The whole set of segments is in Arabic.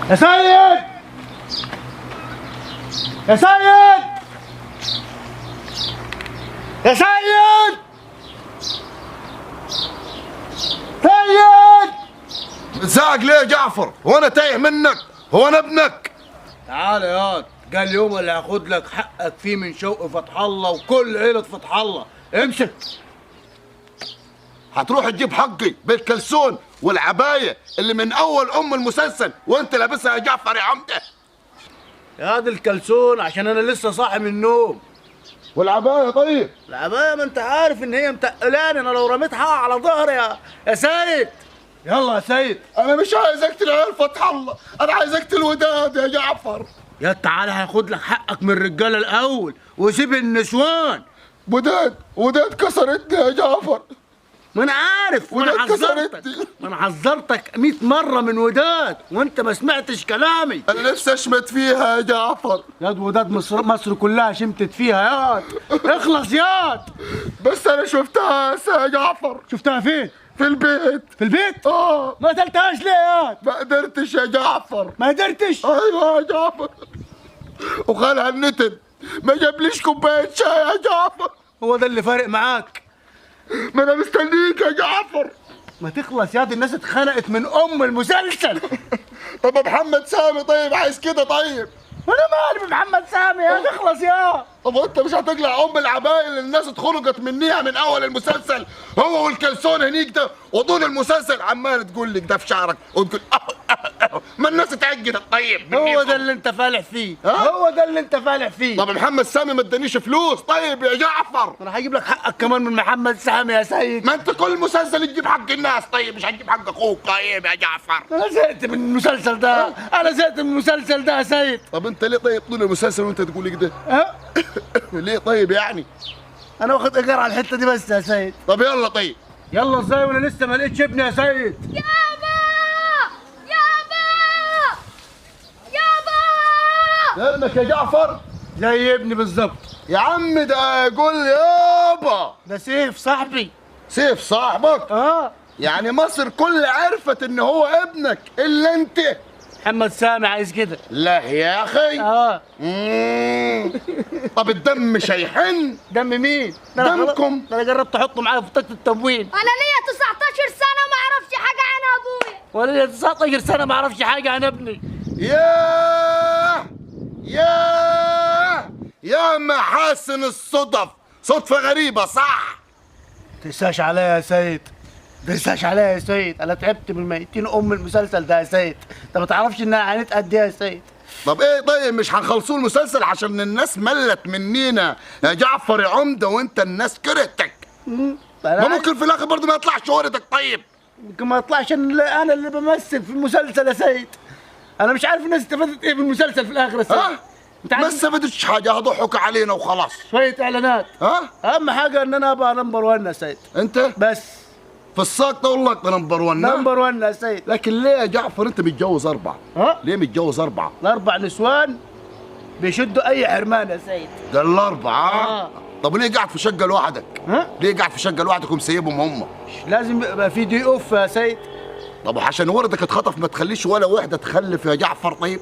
يا سيد يا سيد يا سيد سيد. بتزعق ليه يا جعفر؟ هو انا تايه منك؟ هو انا ابنك؟ تعال ياض، قال اليوم اللي هاخد لك حقك فيه من شوقي فتح الله وكل عيلة فتح الله. امسك. هتروح تجيب حقي بالكلسون والعبايه اللي من اول المسلسل وانت لابسها يا جعفر يا عمده. يا دي الكلسون عشان انا لسه صاحي من النوم. والعبايه طيب؟ العباية ما انت عارف ان هي متقلاني، انا لو رميتها على ظهري يا سيد. يلا يا سيد. انا مش عايز اقتل عيال فتح الله، انا عايز اقتل وداد يا جعفر. يا تعالى هاخد لك حقك من الرجاله الاول وسيب النسوان. وداد كسرتني يا جعفر. ما انا عارف، ما انا حذرتك 100 مره من وداد وانت ما سمعتش كلامي. انا نفسي اشمت فيها يا جعفر. ياد وداد مصر كلها شمتت فيها ياد. اخلص ياد. بس انا شفتها يا جعفر. شفتها فين؟ في البيت. في البيت؟ ما قتلتهاش ليه ياد؟ ما قدرتش يا جعفر. ما قدرتش؟ ايوه يا جعفر. وخالها النتن ما جابليش كوبايه شاي يا جعفر. هو ده اللي فارق معاك؟ ما انا مستنيك يا جعفر. ما تخلص ياد، الناس اتخنقت من المسلسل. طب محمد سامي طيب عايز كده طيب؟ وانا مالي بمحمد سامي يا تخلص يا. طب وانت مش هتقلع العباية اللي الناس اتخنقت منيها من اول المسلسل؟ هو والكلسون هنيك ده وطول المسلسل عمال تقول لك ده في شعرك وتقول ما الناس اتعجلت. طيب هو ده اللي انت فالح فيه. هو ده اللي انت فالح فيه. طب محمد سامي ما ادانيش فلوس. طيب يا جعفر انا هجيب لك حقك كمان من محمد سامي يا سيد. ما انت كل مسلسل تجيب حق الناس. طيب مش هتجيب حق اخوك. طيب يا جعفر انا زهقت من المسلسل ده. انا زهقت من المسلسل ده يا سيد. طب انت ليه طيب طول المسلسل وانت تقول كده؟ ليه طيب يعني؟ انا واخد ايجار على الحته دي بس يا سيد. طب يلا طيب. يلا ازاي وانا لسه ما لقيتش ابني يا سيد؟ يابا يابا يابا. ابنك يا جعفر؟ زي ابني بالظبط يا عم ده يقول يابا. ده سيف صاحبي. سيف صاحبك؟ يعني مصر كل عرفت ان هو ابنك الا انت. محمد سامي عايز كده. لا يا اخي. طب الدم مش هيحن؟ دم مين؟ دمكم. ده انا جربت احطه معايا في بطاقه التموين. انا ليا 19 سنه وما اعرفش حاجه عن ابويا. وانا ليا 19 سنه ما اعرفش حاجه عن ابني. يا محاسن الصدف. صدفه غريبه صح؟ تنساش عليا يا سيد. تنساش عليا يا سيد. انا تعبت من ميتين المسلسل ده يا سيد. انت ما تعرفش انها عانيت قد ايه يا سيد. طب ايه طيب مش هنخلصوه المسلسل عشان الناس ملت منينا يا جعفر يا عمده وانت الناس كرهتك؟ ما ممكن في الاخر برضه ما يطلعش شهرتك؟ طيب ممكن ما يطلعش انا اللي بمثل في المسلسل يا سيد. انا مش عارف الناس استفادت ايه بالمسلسل في الاخر يا سيد. ما استفدتش حاجه، هضحك علينا وخلاص. شويه اعلانات. اهم حاجه ان انا ابقى نمبر 1 يا سيد. انت بس في الساق تقول لك نمبر 1. نمبر 1 يا سيد. لكن ليه يا جعفر انت متجوز 4؟ ليه متجوز 4؟ ال4 نسوان بيشدوا اي حرمان يا سيد. ده ال4. طب ليه قاعد في شقه لوحدك؟ ليه قاعد في شقه لوحدك ومسيبهم هم؟ لازم يبقى في دي اوف يا سيد. طب وعشان ولدك اتخطف ما تخليش ولا واحده تخلف يا جعفر؟ طيب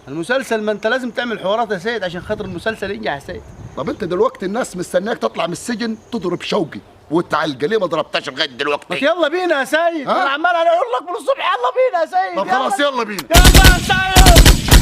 المسلسل ما انت لازم تعمل حوارات يا سيد عشان خاطر المسلسل ينجح يا سيد. طب انت دلوقتي الناس مستنياك تطلع من السجن تضرب شوقي وانت علقه، ليه ما ضربتهاش لغايه دلوقتي؟ بس يلا بينا يا سيد. انا عمال اقول لك من الصبح يلا بينا يا سيد. طب خلاص يلا بينا. يلا يا سيد.